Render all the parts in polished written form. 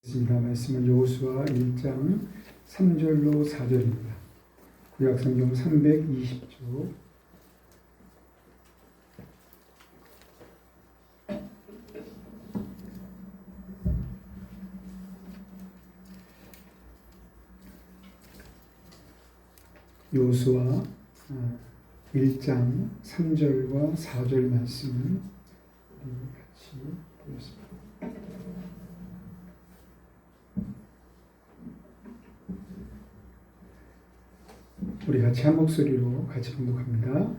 말씀은 여호수아 1장 3절로 4절입니다. 구약성경 320쪽. 여호수아 1장 3절과 4절 말씀 같이 보겠습니다. 우리 같이 한 목소리로 같이 봉독합니다.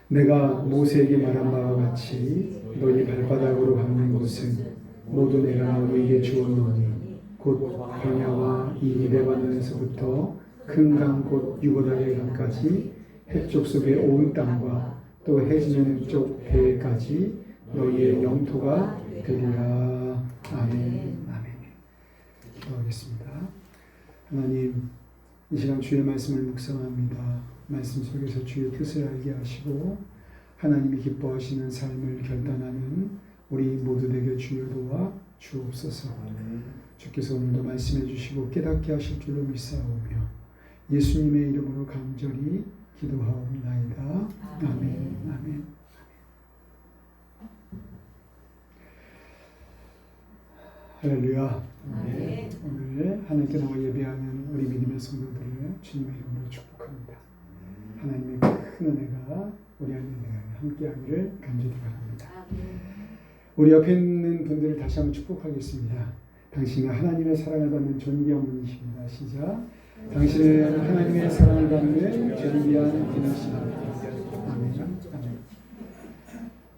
내가 모세에게 말한 바와 같이 너희 발바닥으로 밟는 곳은 모두 내가 너희에게 주었노니 곧 광야와 이 레바논에서부터 큰 강 곧 유보다의 강까지 해쪽 속의 온 땅과 또 해지는 쪽 배까지 너희의 영토가 되리라. 아멘. 아멘. 기도하겠습니다. 하나님, 이 시간 주의 말씀을 묵상합니다. 말씀 속에서 주의 뜻을 알게 하시고 하나님이 기뻐하시는 삶을 결단하는 우리 모두 되게 주여 도와 주옵소서. 주께서 오늘도 말씀해 주시고 깨닫게 하실 줄로 믿사오며 예수님의 이름으로 간절히 기도하옵나이다. 아멘. 아멘. 할렐루야. 오늘 하나님께 나와 예배하는 우리 믿음의 성도들을 주님의 이름으로 축복합니다. 하나님의 큰 은혜가 우리 안에 함께하기를 간절히 바랍니다. 우리 옆에 있는 분들을 다시 한번 축복하겠습니다. 당신은 하나님의 사랑을 받는 존귀한 분이십니다. 시작. 당신은 하나님의 사랑을 받는 존귀한 분이십니다. 아멘. 아멘.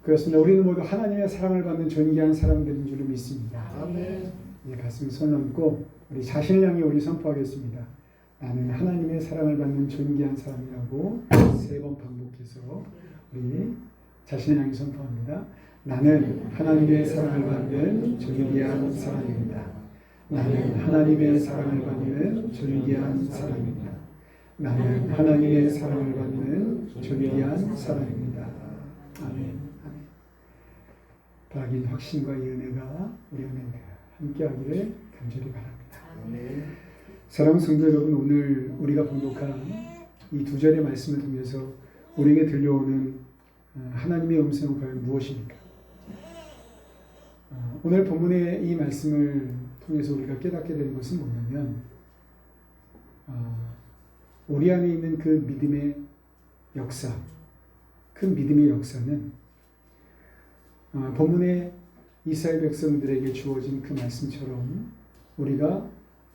그렇습니다. 우리는 모두 하나님의 사랑을 받는 존귀한 사람들인 줄을 믿습니다. 아멘. 예, 가슴에 손을 얹고 우리 자신을 향해 우리 선포하겠습니다. 나는 하나님의 사랑을 받는 존귀한 사람이라고 3번 반복해서 우리 자신을 향해 선포합니다. 나는 하나님의 사랑을 받는 존귀한 사람입니다. 나는 하나님의 사랑을 받는 존귀한 사람입니다. 나는 하나님의 사랑을 받는 존귀한 사람입니다. 아멘. 바라긴 확신과 이 은혜가 우리 안에 함께하기를 간절히 바랍니다. 사랑하는 성도 여러분, 오늘 우리가 봉독한 이 2절의 말씀을 통해서 우리에게 들려오는 하나님의 음성은 과연 무엇입니까? 오늘 본문의 이 말씀을 통해서 우리가 깨닫게 되는 것은 뭐냐면 우리 안에 있는 그 믿음의 역사, 그 믿음의 역사는 본문의 이스라엘 백성들에게 주어진 그 말씀처럼 우리가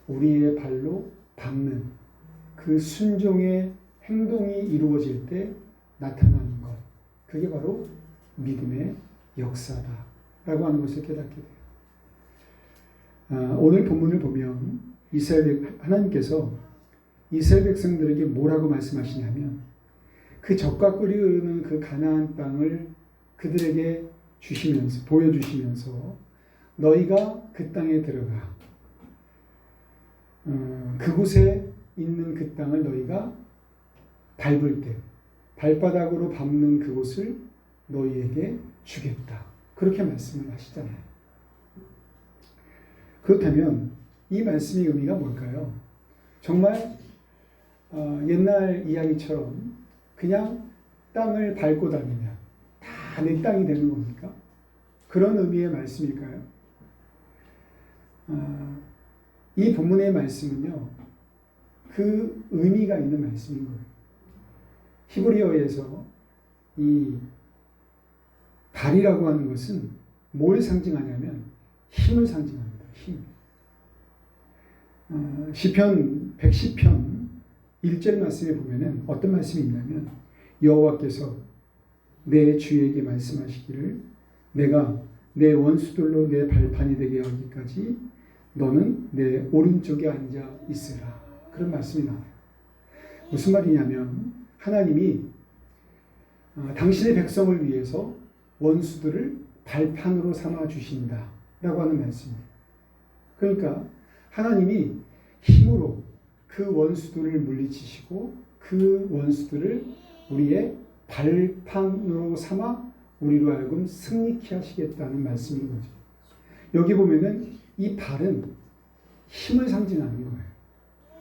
우리의 발로 밟는 그 순종의 행동이 이루어질 때 나타나는 것, 그게 바로 믿음의 역사다라고 하는 것을 깨닫게 돼요. 오늘 본문을 보면 하나님께서 이스라엘 백성들에게 뭐라고 말씀하시냐면 그 젖과 꿀이 흐르는 그 가나안 땅을 그들에게 주시면서 보여주시면서 너희가 그 땅에 들어가 그곳에 있는 그 땅을 너희가 밟을 때 발바닥으로 밟는 그곳을 너희에게 주겠다. 그렇게 말씀을 하시잖아요. 그렇다면 이 말씀의 의미가 뭘까요? 정말 옛날 이야기처럼 그냥 땅을 밟고 다니면 다 내 땅이 되는 겁니까? 그런 의미의 말씀일까요? 이 본문의 말씀은요, 그 의미가 있는 말씀인 거예요. 히브리어에서 이 발이라고 하는 것은 뭘 상징하냐면 힘을 상징합니다. 힘. 시편 110편 1절 말씀에 보면은 어떤 말씀이 있냐면 여호와께서 내 주에게 말씀하시기를 내가 내 원수들로 내 발판이 되게 하기까지 너는 내 오른쪽에 앉아 있으라. 그런 말씀이 나와요. 무슨 말이냐면 하나님이 당신의 백성을 위해서 원수들을 발판으로 삼아 주신다 라고 하는 말씀이에요. 그러니까 하나님이 힘으로 그 원수들을 물리치시고 그 원수들을 우리의 발판으로 삼아 우리로 하여금 승리케 하시겠다는 말씀인 거죠. 여기 보면은 이 발은 힘을 상징하는 거예요.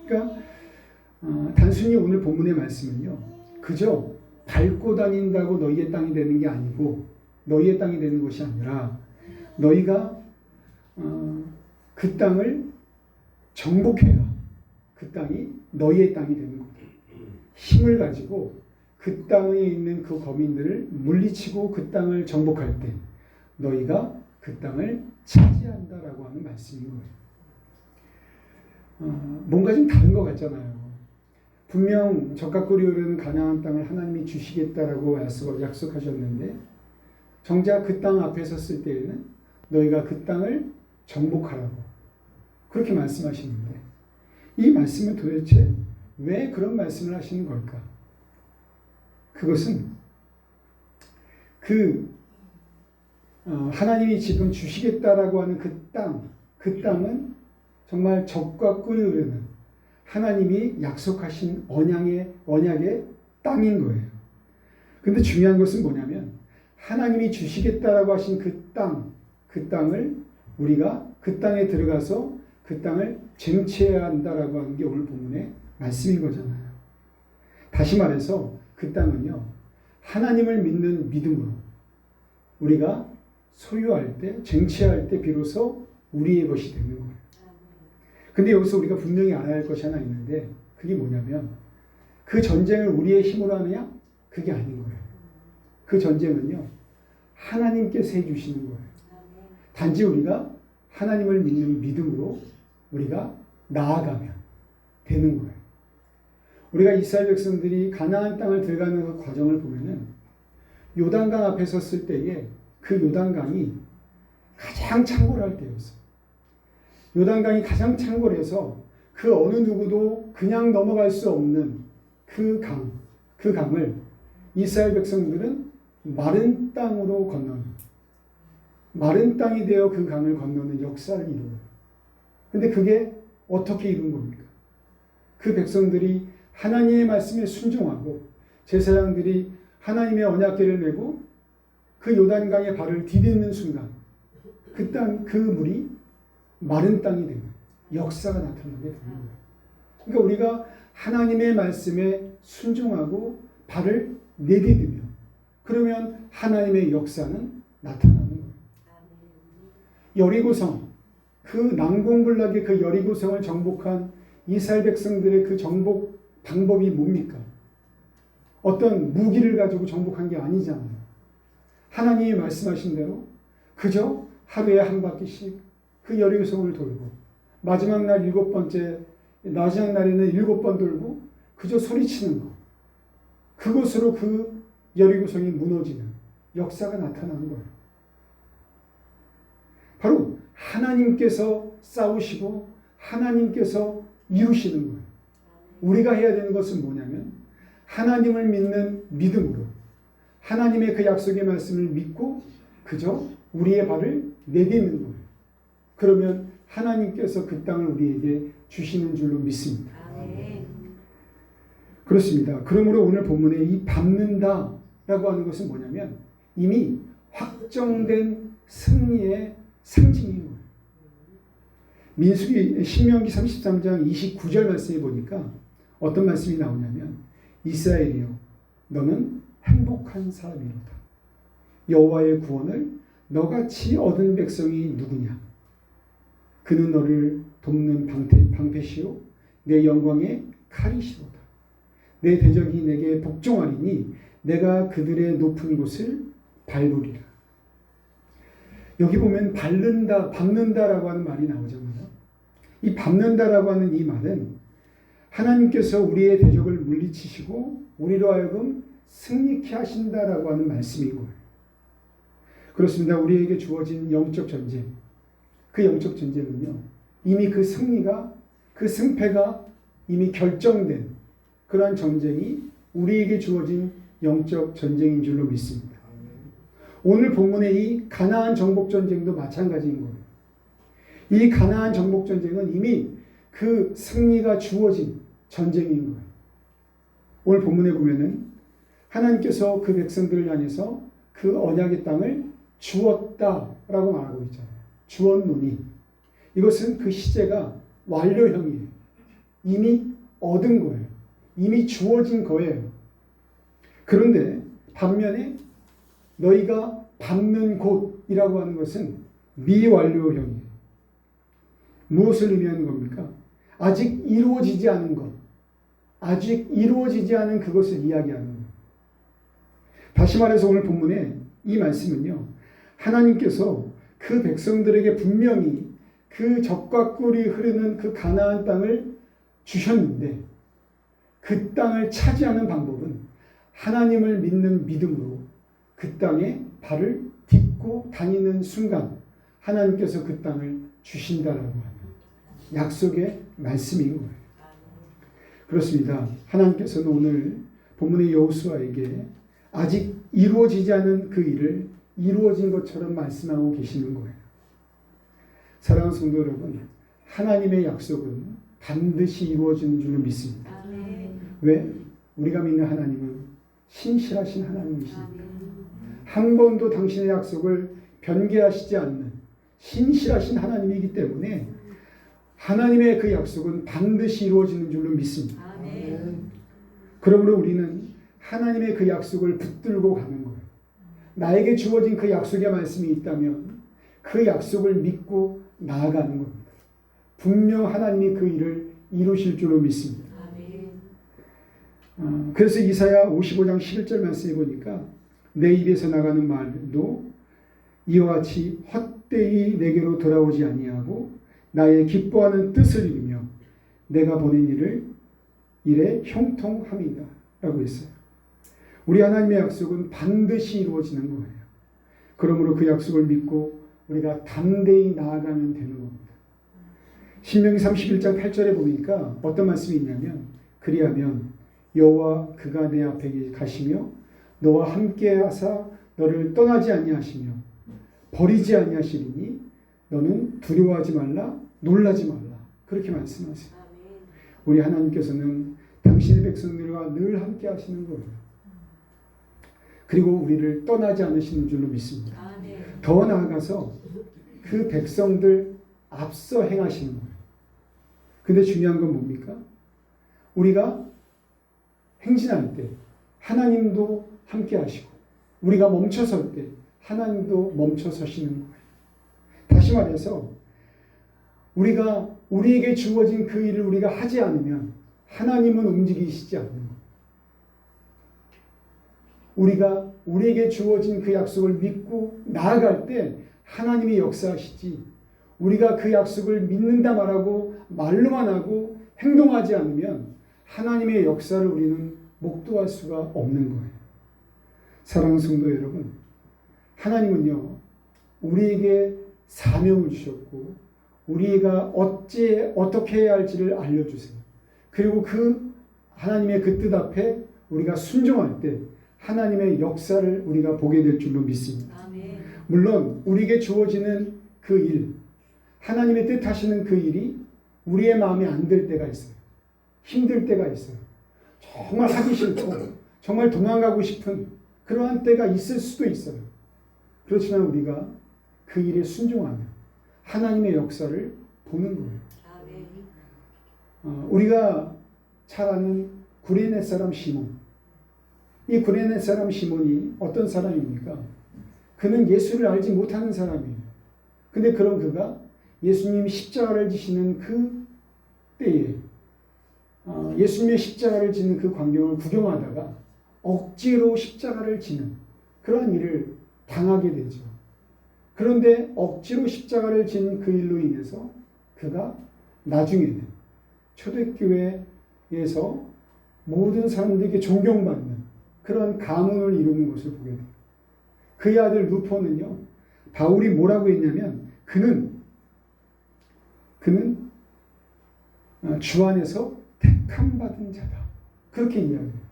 그러니까 단순히 오늘 본문의 말씀은요, 그저 밟고 다닌다고 너희의 땅이 되는 게 아니고, 너희의 땅이 되는 것이 아니라 너희가 그 땅을 정복해야 그 땅이 너희의 땅이 되는 거예요. 힘을 가지고 그 땅에 있는 그 거민들을 물리치고 그 땅을 정복할 때 너희가 그 땅을 차지한다라고 하는 말씀인 거예요. 뭔가 좀 다른 것 같잖아요. 분명 적과 꿀이 흐르는 가나안 땅을 하나님이 주시겠다라고 약속하셨는데 정작 그 땅 앞에 섰을 때에는 너희가 그 땅을 정복하라고 그렇게 말씀하시는데 이 말씀은 도대체 왜 그런 말씀을 하시는 걸까? 그것은 하나님이 지금 주시겠다라고 하는 그 땅은 정말 적과 꿀이 흐르는 하나님이 약속하신 언약의 땅인 거예요. 근데 중요한 것은 뭐냐면 하나님이 주시겠다라고 하신 그 땅을 우리가 그 땅에 들어가서 그 땅을 쟁취해야 한다라고 하는 게 오늘 본문의 말씀인 거잖아요. 다시 말해서 그 땅은요, 하나님을 믿는 믿음으로 우리가 소유할 때, 쟁취할 때 비로소 우리의 것이 되는 거예요. 근데 여기서 우리가 분명히 알아야 할 것이 하나 있는데 그게 뭐냐면 그 전쟁을 우리의 힘으로 하느냐? 그게 아닌 거예요. 그 전쟁은요, 하나님께서 해주시는 거예요. 단지 우리가 하나님을 믿는 믿음으로 우리가 나아가면 되는 거예요. 우리가 이스라엘 백성들이 가나안 땅을 들어가는 그 과정을 보면은 요단강 앞에 섰을 때에 그 요단강이 가장 창궐할 때였어요. 요단강이 가장 창궐해서 그 어느 누구도 그냥 넘어갈 수 없는 그 강을 이스라엘 백성들은 마른 땅으로 건너는, 마른 땅이 되어 그 강을 건너는 역사를 이루어요. 근데 그게 어떻게 이룬 겁니까? 그 백성들이 하나님의 말씀에 순종하고 제사장들이 하나님의 언약궤를 메고 그 요단강의 발을 디딛는 순간 그 물이 마른 땅이 되는 역사가 나타나게 되는 거예요. 그러니까 우리가 하나님의 말씀에 순종하고 발을 내디디며 그러면 하나님의 역사는 나타나는 거예요. 여리고성, 그 난공불락의 그 여리고성을 정복한 이스라엘 백성들의 그 정복 방법이 뭡니까? 어떤 무기를 가지고 정복한 게 아니잖아요. 하나님이 말씀하신 대로 그저 하루에 한 바퀴씩 그 여리고성을 돌고 마지막 날 7번째, 마지막 날에는 7번 돌고 그저 소리치는 것. 그것으로 그 여리고성이 무너지는 역사가 나타나는 거예요. 바로 하나님께서 싸우시고 하나님께서 이루시는 거예요. 우리가 해야 되는 것은 뭐냐면 하나님을 믿는 믿음으로 하나님의 그 약속의 말씀을 믿고 그저 우리의 발을 내딛는 거예요. 그러면 하나님께서 그 땅을 우리에게 주시는 줄로 믿습니다. 그렇습니다. 그러므로 오늘 본문에 이 밟는다라고 하는 것은 뭐냐면 이미 확정된 승리의 상징인 거예요. 신명기 33장 29절 말씀에 보니까 어떤 말씀이 나오냐면 이스라엘이여 너는 행복한 사람이로다. 여호와의 구원을 너같이 얻은 백성이 누구냐? 그는 너를 돕는 방패시요 내 영광의 칼이시로다. 내 대적이 내게 복종하리니 내가 그들의 높은 곳을 밟으리라. 여기 보면 밟는다라고 하는 말이 나오잖아요. 이 밟는다라고 하는 이 말은 하나님께서 우리의 대적을 물리치시고 우리로 하여금 승리케 하신다라고 하는 말씀인 거예요. 그렇습니다. 우리에게 주어진 영적 전쟁, 그 영적 전쟁은요, 이미 그 승리가, 그 승패가 이미 결정된 그러한 전쟁이 우리에게 주어진 영적 전쟁인 줄로 믿습니다. 오늘 본문의 이 가나안 정복 전쟁도 마찬가지인 거예요. 이 가나안 정복 전쟁은 이미 그 승리가 주어진 전쟁인 거예요. 오늘 본문에 보면은 하나님께서 그 백성들을 향해서 그 언약의 땅을 주었다라고 말하고 있잖아요. 주었노니 이것은 그 시제가 완료형이에요. 이미 얻은 거예요. 이미 주어진 거예요. 그런데 반면에 너희가 받는 곳이라고 하는 것은 미완료형이에요. 무엇을 의미하는 겁니까? 아직 이루어지지 않은 것, 아직 이루어지지 않은 그것을 이야기하는 거예요. 다시 말해서 오늘 본문에 이 말씀은요, 하나님께서 그 백성들에게 분명히 그 젖과 꿀이 흐르는 그 가나안 땅을 주셨는데 그 땅을 차지하는 방법은 하나님을 믿는 믿음으로 그 땅에 발을 딛고 다니는 순간 하나님께서 그 땅을 주신다라고 하는 약속의 말씀인 거예요. 그렇습니다. 하나님께서는 오늘 본문의 여호수아에게 아직 이루어지지 않은 그 일을 이루어진 것처럼 말씀하고 계시는 거예요. 사랑하는 성도 여러분, 하나님의 약속은 반드시 이루어지는 줄로 믿습니다. 왜? 우리가 믿는 하나님은 신실하신 하나님이십니다. 한 번도 당신의 약속을 변개하시지 않는 신실하신 하나님이기 때문에 하나님의 그 약속은 반드시 이루어지는 줄로 믿습니다. 그러므로 우리는 하나님의 그 약속을 붙들고 가는 거예요. 나에게 주어진 그 약속의 말씀이 있다면 그 약속을 믿고 나아가는 겁니다. 분명 하나님이 그 일을 이루실 줄로 믿습니다. 그래서 이사야 55장 11절 말씀해 보니까 내 입에서 나가는 말도 이와 같이 헛되이 내게로 돌아오지 아니하고 나의 기뻐하는 뜻을 이루며 내가 보낸 일에 형통함이다 라고 했어요. 우리 하나님의 약속은 반드시 이루어지는 거예요. 그러므로 그 약속을 믿고 우리가 담대히 나아가면 되는 겁니다. 신명기 31장 8절에 보니까 어떤 말씀이 있냐면 그리하면 여호와 그가 내 앞에 가시며 너와 함께 하사 너를 떠나지 아니하시며 버리지 아니하시리니 너는 두려워하지 말라 놀라지 말라 그렇게 말씀하세요. 우리 하나님께서는 당신의 백성들과 늘 함께 하시는 거예요. 그리고 우리를 떠나지 않으시는 줄로 믿습니다. 더 나아가서 그 백성들 앞서 행하시는 거예요. 근데 중요한 건 뭡니까? 우리가 행진할 때 하나님도 함께 하시고 우리가 멈춰설 때 하나님도 멈춰 서시는 거예요. 다시 말해서 우리에게 주어진 그 일을 우리가 하지 않으면 하나님은 움직이시지 않는 거예요. 우리가 우리에게 주어진 그 약속을 믿고 나아갈 때 하나님이 역사하시지 우리가 그 약속을 믿는다 말하고 말로만 하고 행동하지 않으면 하나님의 역사를 우리는 목도할 수가 없는 거예요. 사랑하는 성도 여러분, 하나님은요 우리에게 사명을 주셨고 우리가 어떻게 해야 할지를 알려주세요. 그리고 그 하나님의 그 뜻 앞에 우리가 순종할 때 하나님의 역사를 우리가 보게 될 줄로 믿습니다. 물론 우리에게 주어지는 그 일, 하나님의 뜻하시는 그 일이 우리의 마음에 안 들 때가 있어요. 힘들 때가 있어요. 정말 하기 싫고 정말 도망가고 싶은 그러한 때가 있을 수도 있어요. 그렇지만 우리가 그 일에 순종하면 하나님의 역사를 보는 거예요. 우리가 잘 아는 구레네 사람 시몬. 이 구레네 사람 시몬이 어떤 사람입니까? 그는 예수를 알지 못하는 사람이에요. 근데 그런 그가 예수님이 십자가를 지시는 그 때에 예수님의 십자가를 지는 그 광경을 구경하다가 억지로 십자가를 지는 그러한 일을 당하게 되죠. 그런데 억지로 십자가를 진 그 일로 인해서 그가 나중에는 초대교회에서 모든 사람들에게 존경받는 그런 가문을 이루는 것을 보게 돼요. 그의 아들 루포는요, 바울이 뭐라고 했냐면 그는 주 안에서 택함 받은 자다. 그렇게 이야기해요.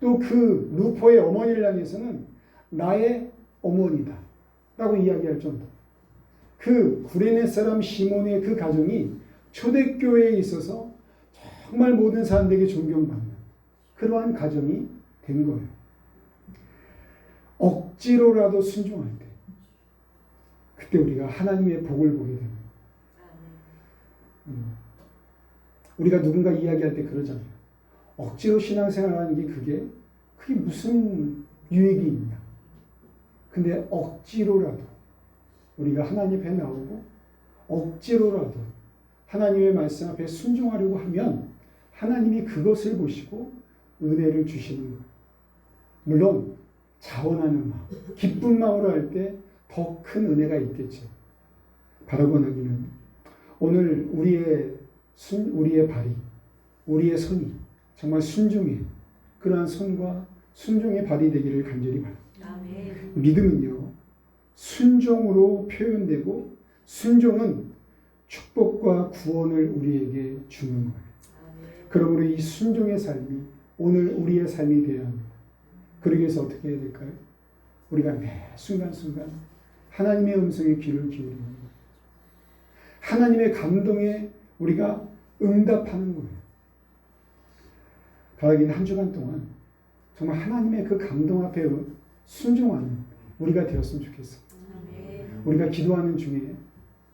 또 그 루포의 어머니를 향해서는 나의 어머니다 라고 이야기할 정도. 그 구레네 사람 시몬의 그 가정이 초대교회에 있어서 정말 모든 사람들에게 존경받는 그러한 가정이 된 거예요. 억지로라도 순종할 때 그때 우리가 하나님의 복을 보게 됩니다. 우리가 누군가 이야기할 때 그러잖아요. 억지로 신앙생활하는 게 그게 무슨 유익이 있냐. 근데 억지로라도 우리가 하나님 앞에 나오고 억지로라도 하나님의 말씀 앞에 순종하려고 하면 하나님이 그것을 보시고 은혜를 주시는 거예요. 물론 자원하는 마음, 기쁜 마음으로 할 때 더 큰 은혜가 있겠죠. 바라고 하기는 오늘 우리의 발이, 우리의 손이 정말 순종의 그러한 손과 순종의 발이 되기를 간절히 바랍니다. 아멘. 믿음은요, 순종으로 표현되고 순종은 축복과 구원을 우리에게 주는 거예요. 아멘. 그러므로 이 순종의 삶이 오늘 우리의 삶이 되어야 합니다. 그러기 위해서 어떻게 해야 될까요? 우리가 매 순간순간 하나님의 음성에 귀를 기울이는 거예요. 하나님의 감동에 우리가 응답하는 거예요. 바라기는 한 주간 동안 정말 하나님의 그 감동 앞에 순종하는 우리가 되었으면 좋겠어요. 아멘. 우리가 기도하는 중에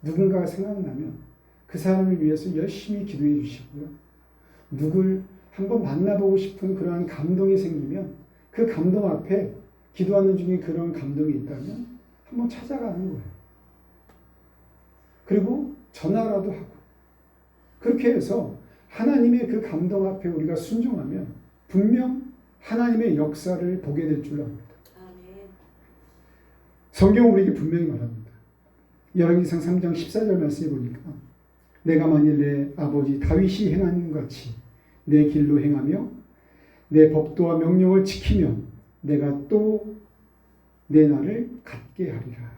누군가가 생각나면 그 사람을 위해서 열심히 기도해 주시고요. 누굴 한번 만나보고 싶은 그러한 감동이 생기면 그 감동 앞에 기도하는 중에 그런 감동이 있다면 한번 찾아가는 거예요. 그리고 전화라도 하고 그렇게 해서 하나님의 그 감동 앞에 우리가 순종하면 분명 하나님의 역사를 보게 될 줄 압니다. 아멘. 성경은 우리에게 분명히 말합니다. 열왕기상 3장 14절 말씀에 보니까 내가 만일 내 아버지 다윗이 행한 것 같이 내 길로 행하며 내 법도와 명령을 지키면 내가 또 내 날을 갖게 하리라.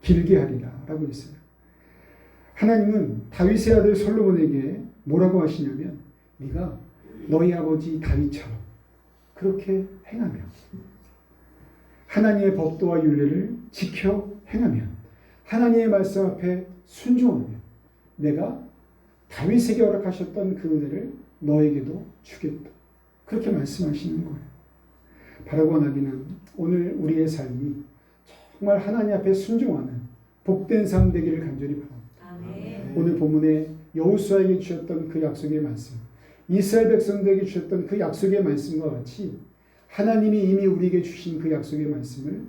길게 하리라. 라고 했어요. 하나님은 다윗의 아들 솔로몬에게 뭐라고 하시냐면 네가 너희 아버지 다윗처럼 그렇게 행하며 하나님의 법도와 율례를 지켜 행하면 하나님의 말씀 앞에 순종하면 내가 다윗에게 허락하셨던 그 은혜를 너에게도 주겠다. 그렇게 말씀하시는 거예요. 바라고 하기는 오늘 우리의 삶이 정말 하나님 앞에 순종하는 복된 삶 되기를 간절히 바랍니다. 아멘. 오늘 본문에 여호수아에게 주셨던 그 약속의 말씀, 이스라엘 백성들에게 주셨던 그 약속의 말씀과 같이 하나님이 이미 우리에게 주신 그 약속의 말씀을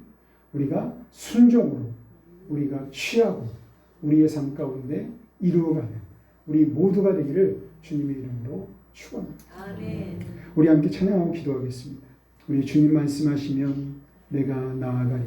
우리가 순종으로 우리가 취하고 우리의 삶 가운데 이루어가는 우리 모두가 되기를 주님의 이름으로 축원합니다. 아멘. 우리 함께 찬양하고 기도하겠습니다. 우리 주님 말씀하시면 내가 나아가리.